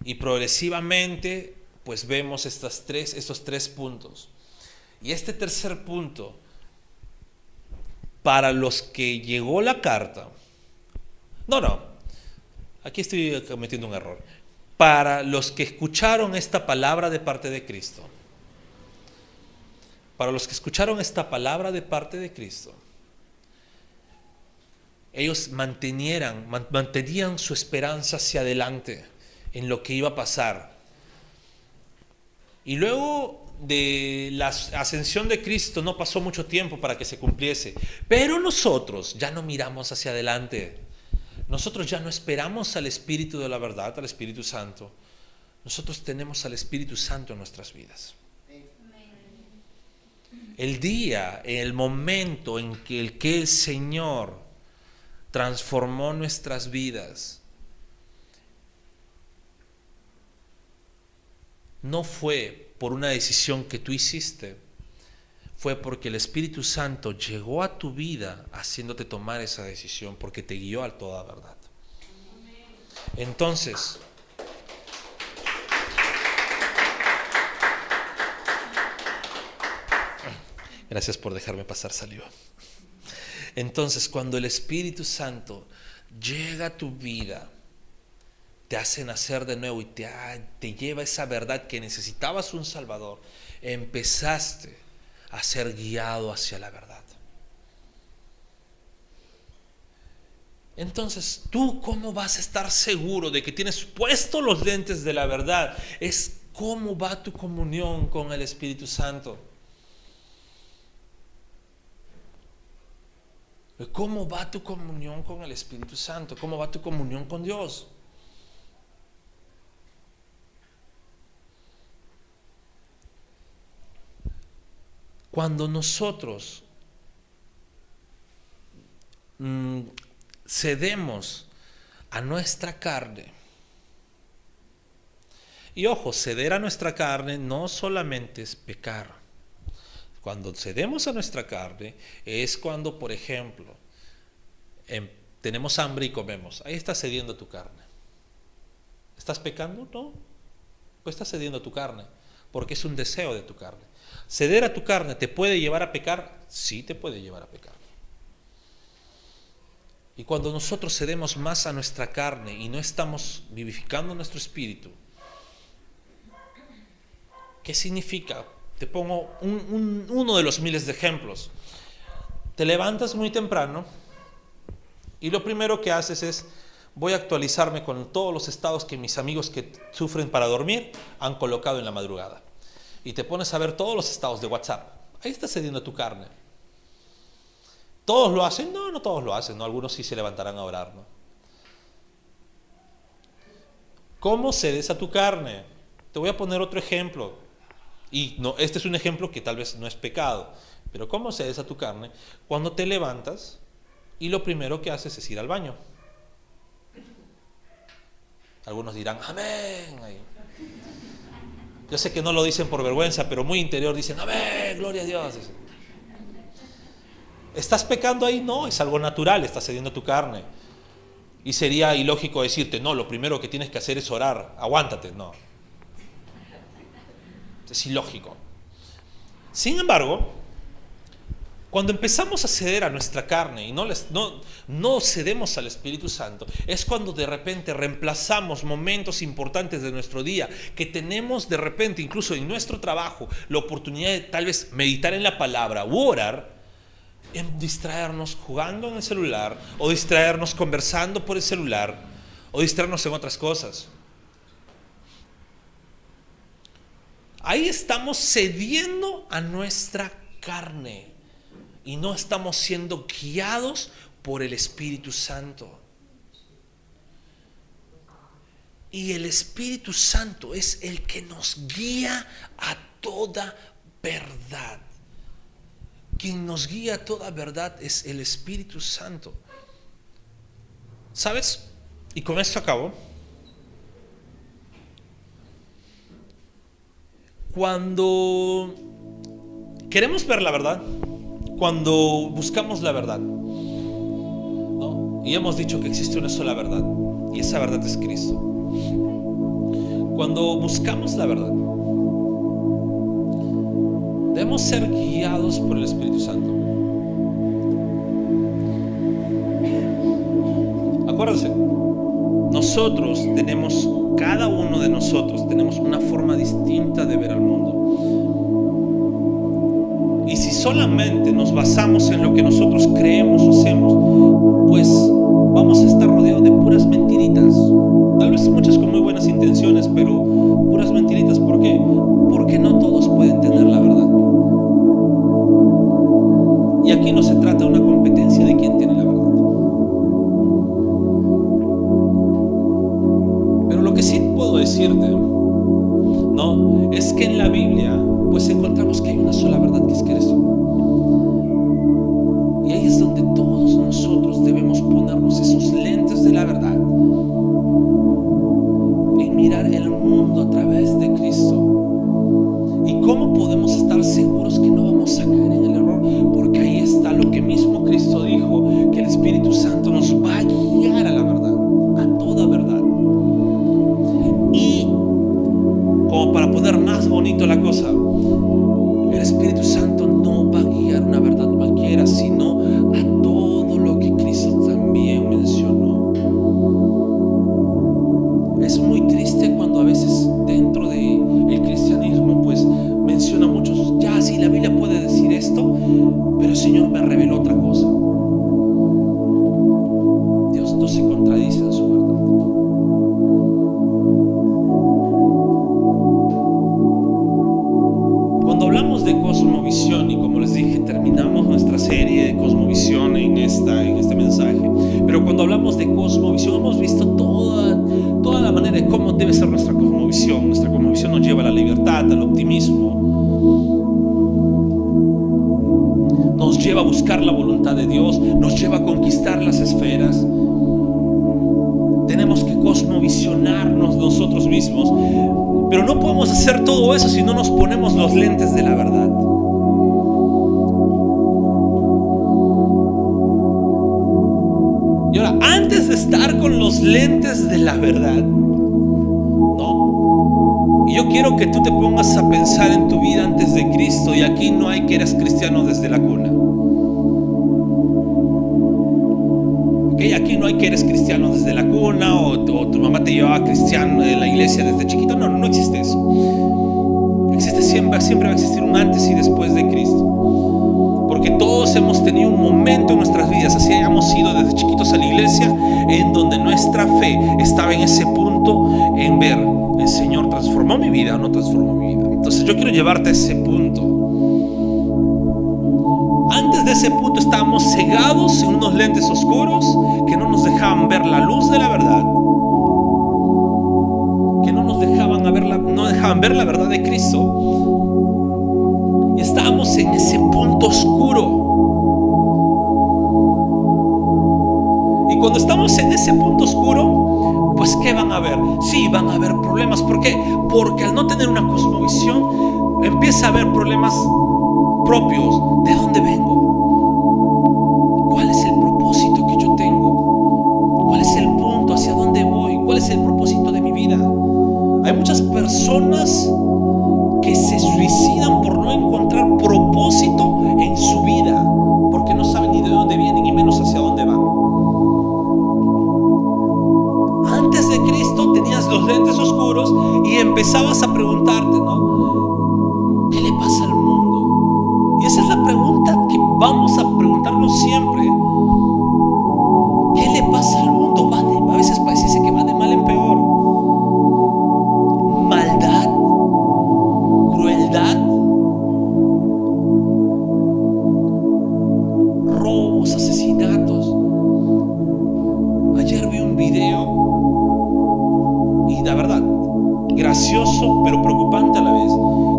Y progresivamente, pues vemos estos tres puntos. Y este tercer punto, para los que llegó la carta, aquí estoy cometiendo un error. Para los que escucharon esta palabra de parte de Cristo, para los que escucharon esta palabra de parte de Cristo, ellos mantenían su esperanza hacia adelante en lo que iba a pasar. Y luego de la ascensión de Cristo no pasó mucho tiempo para que se cumpliese. Pero nosotros ya no miramos hacia adelante. Nosotros ya no esperamos al Espíritu de la verdad, al Espíritu Santo. Nosotros tenemos al Espíritu Santo en nuestras vidas. El día, el momento en que el Señor transformó nuestras vidas, no fue por una decisión que tú hiciste, fue porque el Espíritu Santo llegó a tu vida haciéndote tomar esa decisión, porque te guió a toda verdad. Entonces, gracias por dejarme pasar saliva. Entonces, cuando el Espíritu Santo llega a tu vida, te hace nacer de nuevo y te lleva esa verdad que necesitabas un Salvador, empezaste a ser guiado hacia la verdad. Entonces, ¿tú cómo vas a estar seguro de que tienes puestos los lentes de la verdad? Es cómo va tu comunión con el Espíritu Santo. ¿Cómo va tu comunión con el Espíritu Santo? ¿Cómo va tu comunión con Dios? Cuando nosotros cedemos a nuestra carne, y ojo, ceder a nuestra carne no solamente es pecar. Cuando cedemos a nuestra carne es cuando, por ejemplo, tenemos hambre y comemos. Ahí estás cediendo a tu carne. ¿Estás pecando? No. Pues estás cediendo a tu carne, porque es un deseo de tu carne. ¿Ceder a tu carne te puede llevar a pecar? Sí, te puede llevar a pecar. Y cuando nosotros cedemos más a nuestra carne y no estamos vivificando nuestro espíritu, ¿qué significa? Te pongo uno de los miles de ejemplos. Te levantas muy temprano y lo primero que haces es: voy a actualizarme con todos los estados que mis amigos que sufren para dormir han colocado en la madrugada. Y te pones a ver todos los estados de WhatsApp. Ahí estás cediendo a tu carne. ¿Todos lo hacen? No, no todos lo hacen, ¿no? Algunos sí se levantarán a orar, ¿no? ¿Cómo cedes a tu carne? Te voy a poner otro ejemplo. Y no, este es un ejemplo que tal vez no es pecado. Pero ¿cómo cedes a tu carne? Cuando te levantas y lo primero que haces es ir al baño. Algunos dirán, amén. Yo sé que no lo dicen por vergüenza, pero muy interior dicen, amén, gloria a Dios. ¿Estás pecando ahí? No, es algo natural, estás cediendo a tu carne. Y sería ilógico decirte, no, lo primero que tienes que hacer es orar, aguántate, no. Es ilógico. Sin embargo, cuando empezamos a ceder a nuestra carne y no cedemos al Espíritu Santo, es cuando de repente reemplazamos momentos importantes de nuestro día, que tenemos de repente, incluso en nuestro trabajo, la oportunidad de tal vez meditar en la palabra u orar, en distraernos jugando en el celular, o distraernos conversando por el celular, o distraernos en otras cosas. Ahí estamos cediendo a nuestra carne y no estamos siendo guiados por el Espíritu Santo. Y el Espíritu Santo es el que nos guía a toda verdad. Quien nos guía a toda verdad es el Espíritu Santo. ¿Sabes? Y con esto acabo. Cuando queremos ver la verdad, cuando buscamos la verdad, ¿no? Y hemos dicho que existe una sola verdad, y esa verdad es Cristo. Cuando buscamos la verdad, debemos ser guiados por el Espíritu Santo. Acuérdense, cada uno de nosotros tenemos una forma distinta de ver al mundo. Y si solamente nos basamos en lo que nosotros creemos o hacemos, pues vamos a estar rodeados de puras mentiritas. Tal vez muchas con muy buenas intenciones, pero puras mentiritas. ¿Por qué? Porque no todos pueden tener la verdad. Y aquí no se trata de una competencia de quién tiene la verdad. Pero lo que sí puedo decirte, ¿no?, es que en la Biblia pues encontramos que hay una sola verdad, que es Cristo. Y ahí es donde todos nosotros debemos ponernos esos lentes de la verdad y mirar el mundo a través de Cristo. ¿Y cómo podemos estar seguros que no vamos a caer en el error? Porque ahí está lo que mismo Cristo dijo, que el Espíritu Santo nos va a guiar a la verdad, a toda verdad. Y como para poner más bonito la cosa, el Espíritu Santo no va a guiar una verdad cualquiera, sino a todo lo que Cristo también mencionó. Es muy triste cuando a veces dentro del cristianismo pues menciona muchos, ya sí, la Biblia puede decir esto, pero el Señor me reveló otra cosa. Dios no se contradice en su verdad. Cuando hablamos de cosmovisión, y como les dije, terminamos nuestra serie de cosmovisión en este mensaje, pero cuando hablamos de cosmovisión hemos visto toda la manera de cómo debe ser nuestra cosmovisión. Nuestra cosmovisión nos lleva a la libertad, al optimismo, nos lleva a buscar la voluntad de Dios, nos lleva a conquistar las esferas. Tenemos que cosmovisionarnos nosotros mismos, pero no podemos hacer todo eso si no nos ponemos los lentes de la verdad. Y ahora, antes de estar con los lentes de la verdad, ¿no?, y yo quiero que tú te pongas a pensar en tu vida antes de Cristo. Y aquí no hay que eres cristiano desde la cuna. ¿Okay? Aquí no hay que eres cristiano desde la cuna, o tu mamá te llevaba cristiano en la iglesia desde chiquito. No existe eso. Existe siempre va a existir un antes y después de Cristo. Porque todos hemos tenido un momento en nuestras vidas, así hayamos ido desde chiquitos a la iglesia, en donde nuestra fe estaba en ese punto, en ver, el Señor transformó mi vida o no transformó mi vida. Entonces yo quiero llevarte a ese punto. Antes de ese punto estábamos cegados en unos lentes oscuros que no nos dejaban ver la luz de la verdad, que no dejaban ver la verdad de Cristo. Y estábamos en ese punto oscuro. Y cuando estamos en ese punto oscuro, pues ¿qué van a ver? Sí, van a haber problemas. ¿Por qué? Porque al no tener una cosmovisión, empieza a haber problemas propios. ¿De dónde vengo? ¿Cuál es el propósito que yo tengo? ¿Cuál es el punto? ¿Hacia dónde voy? ¿Cuál es el propósito de mi vida? Hay muchas personas que se suicidan por no encontrar propósito en su vida, porque no saben ni de dónde vienen y menos hacia dónde van. Antes de Cristo tenías los lentes oscuros y empezabas a preguntarte, ¿no?, ¿qué le pasa al mundo? Y esa es la pregunta que vamos a preguntarnos siempre. ¿Qué le pasa al mundo? A veces parece que va de mal en peor. Maldad, crueldad, robos, asesinatos. Ayer vi un video y la verdad, gracioso pero preocupante a la vez,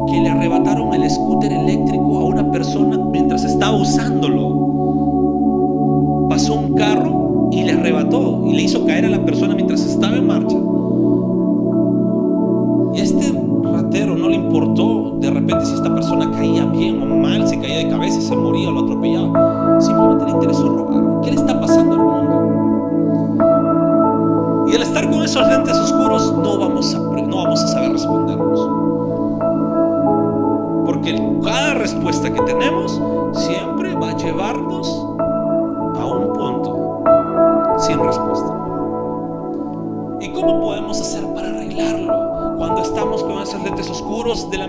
que le arrebataron el scooter eléctrico a una persona mientras estaba usándolo. Pasó un carro y le arrebató y le hizo caer a la persona mientras estaba en marcha. Y a este ratero no le importó de repente si esta persona caía bien o mal, si caía de cabeza, se moría, lo atropellaba. Simplemente le interesó robar. ¿Qué le está pasando al mundo? Y al estar con esos lentes oscuros no vamos a saber respondernos. Porque cada respuesta que tenemos siempre va a llevarnos a un punto sin respuesta. ¿Y cómo podemos hacer para arreglarlo? Cuando estamos con esos lentes oscuros de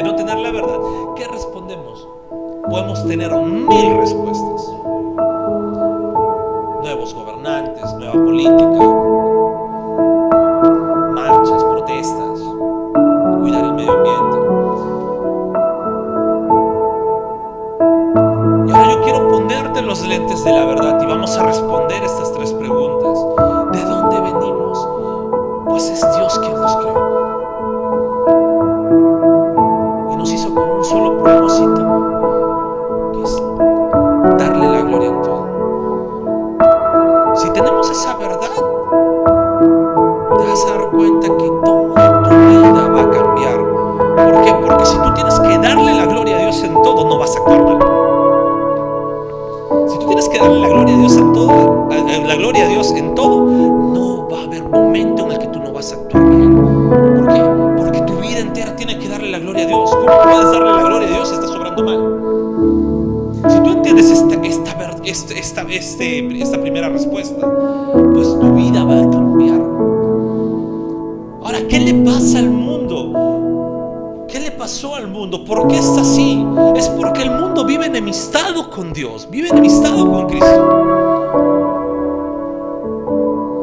no tener la verdad, ¿qué respondemos? podemos tener 1000 respuestas. Nuevos gobernantes, nueva política, marchas, protestas, cuidar el medio ambiente. Y ahora yo quiero ponerte los lentes de la verdad y vamos a responder estas 3 preguntas. ¿De dónde venimos? Pues es Dios quien nos creó y nos hizo con un solo propósito, que es darle la gloria en todo. Si tenemos esa verdad, te vas a dar cuenta que toda tu vida va a cambiar. ¿Por qué? Porque si tú tienes que darle la gloria a Dios en todo, no vas a actuar mal. Si tú tienes que darle la gloria a Dios en todo, no va a haber momento en el que tú no vas a actuar bien. ¿Por qué? Porque tu vida entera tiene que darle la gloria a Dios. ¿Cómo puedes darle la gloria a Dios si estás obrando mal? Si tú entiendes esta primera respuesta, pues tu vida va a cambiar. Ahora, ¿qué le pasa al mundo? ¿Qué le pasó al mundo? ¿Por qué está así? Es porque el mundo vive enemistado con Dios, vive enemistado con Cristo.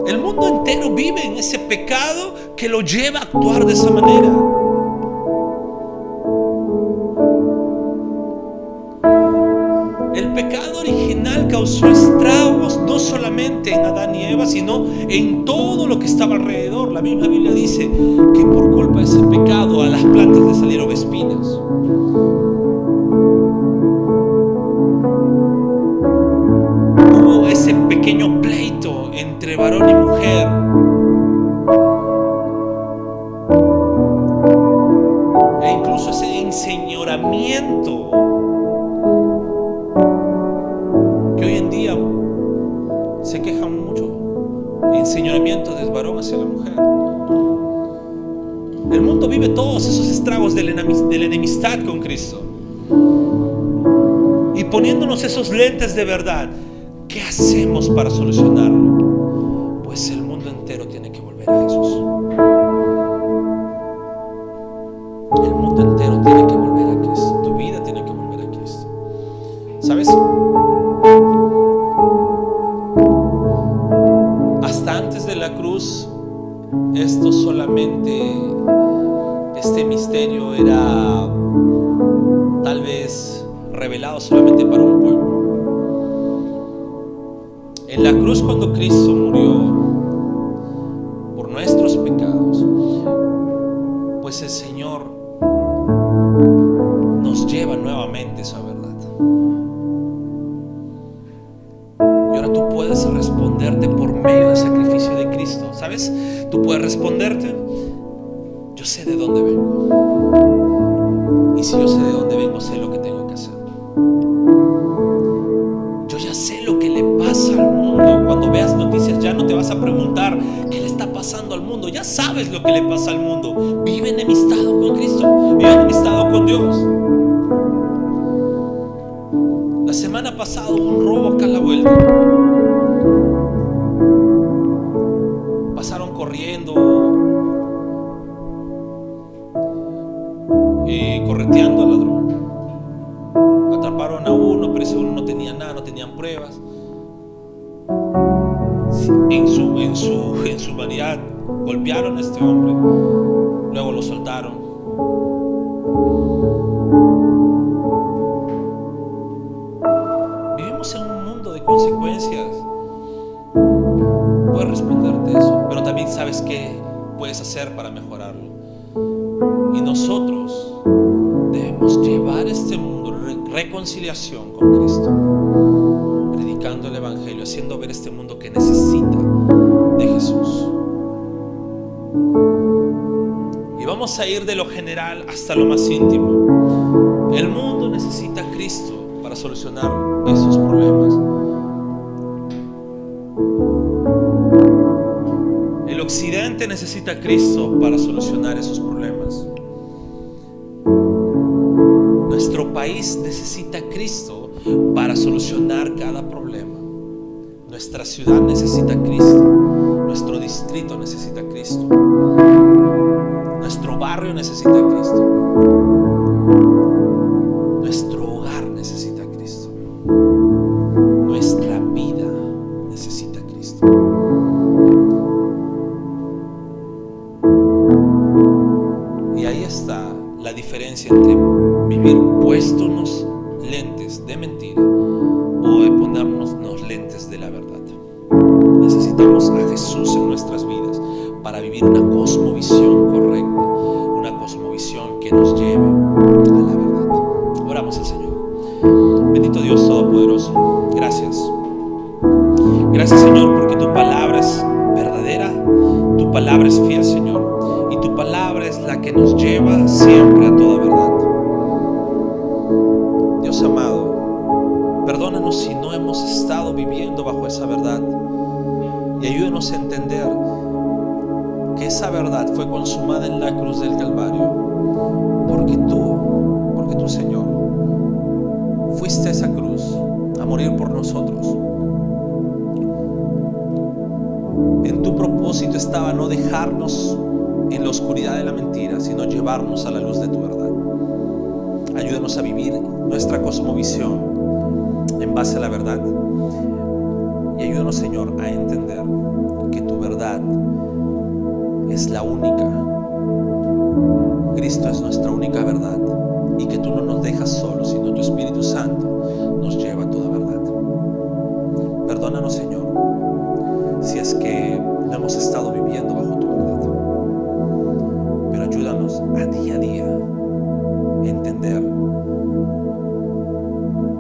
El mundo entero vive en ese pecado que lo lleva a actuar de esa manera. El pecado original causó estragos no solamente en Adán y Eva, sino en todo lo que estaba alrededor. La misma Biblia dice que por culpa de ese pecado a las plantas le salieron espinas. Hubo ese pequeño pleito entre varón y mujer. E incluso ese enseñoramiento que hoy en día se quejan mucho. Enseñoramiento del varón hacia la mujer. El mundo vive todos esos estragos de la enemistad con Cristo. Y poniéndonos esos lentes de verdad, ¿qué hacemos para solucionarlo? Pues el mundo entero tiene que volver a Jesús. El mundo entero tiene que volver a Cristo. Tu vida tiene que volver a Cristo. ¿Sabes? Hasta antes de la cruz, esto solamente, este misterio era tal vez revelado solamente para un pueblo. En la cruz, cuando Cristo murió por nuestros pecados, pues el Señor nos lleva nuevamente esa verdad. Y ahora tú puedes responderte por medio del sacrificio de Cristo. ¿Sabes? Tú puedes responderte: yo sé de dónde vengo. Y si yo sé de dónde vengo, sé lo que tengo que hacer. Yo ya sé lo que le pasa al mundo. Cuando veas noticias ya no te vas a preguntar qué le está pasando al mundo. Ya sabes lo que le pasa al mundo. Vive enemistado con Cristo, vive enemistado con Dios. La semana pasada hubo un robo acá a la vuelta. Pasaron corriendo, correteando al ladrón. Atraparon a uno, pero ese uno no tenía nada, no tenían pruebas. En su vanidad golpearon a este hombre, luego lo soltaron. Vivimos en un mundo de consecuencias. Puedes responderte eso, pero también sabes qué puedes hacer para mejorarlo. Y nosotros debemos llevar este mundo reconciliación con Cristo, predicando el Evangelio, haciendo ver este mundo que necesita de Jesús. Y vamos a ir de lo general hasta lo más íntimo. El mundo necesita a Cristo para solucionar esos problemas. El occidente necesita a Cristo para solucionar esos problemas. Nuestro país necesita a Cristo para solucionar cada problema. Nuestra ciudad necesita a Cristo. Nuestro distrito necesita a Cristo. Nuestro barrio necesita a Cristo. Nuestro hogar necesita diferencia entre vivir puestos lentes de mentira o de ponernos los lentes de la verdad. Necesitamos a Jesús en nuestras vidas para vivir una cosmovisión correcta, una cosmovisión que nos lleve a la verdad. Oramos al Señor. Bendito Dios Todopoderoso, gracias. Gracias, Señor, porque tu palabra es verdadera, tu palabra es fiel, Señor, y tu palabra es la que nos lleva siempre a toda verdad. Dios amado, perdónanos si no hemos estado viviendo bajo esa verdad y ayúdanos a entender que esa verdad fue consumada en la cruz del Calvario, porque tú, Señor, fuiste a esa cruz a morir por nosotros. En tu propósito estaba no dejarnos en la oscuridad de la mentira, sino llevarnos a la luz de tu verdad. Ayúdanos a vivir nuestra cosmovisión en base a la verdad y ayúdanos, Señor, a entender que tu verdad es la única. Cristo es nuestra única verdad y que tú no nos dejas solos, sino tu Espíritu Santo nos lleva a toda verdad. Perdónanos, Señor, si es que no hemos estado viviendo bajo tu verdad, pero ayúdanos a día a entender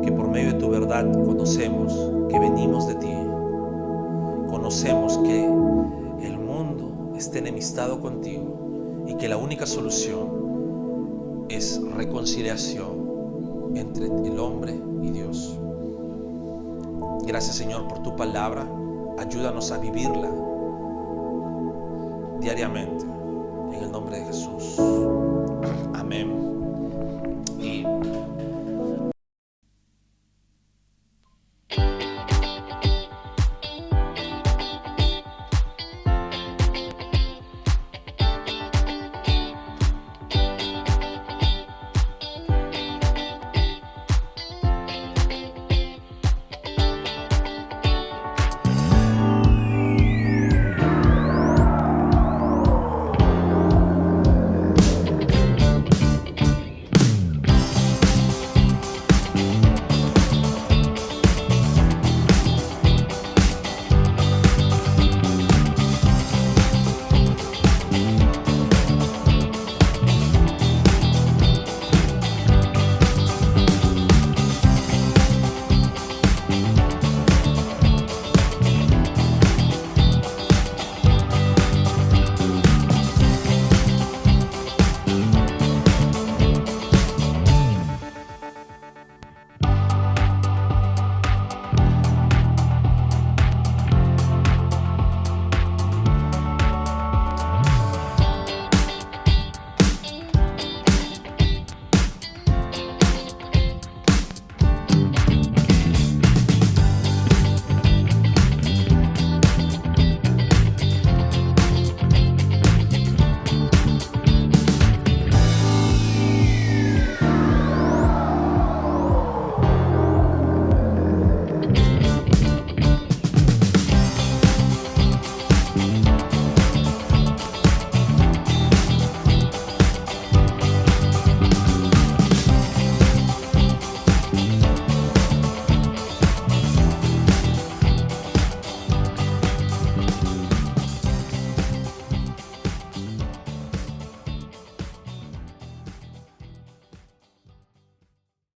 que por medio de tu verdad conocemos que venimos de ti, conocemos que el mundo está enemistado contigo y que la única solución es reconciliación entre el hombre y Dios. Gracias, Señor, por tu palabra. Ayúdanos a vivirla diariamente. En el nombre de Jesús.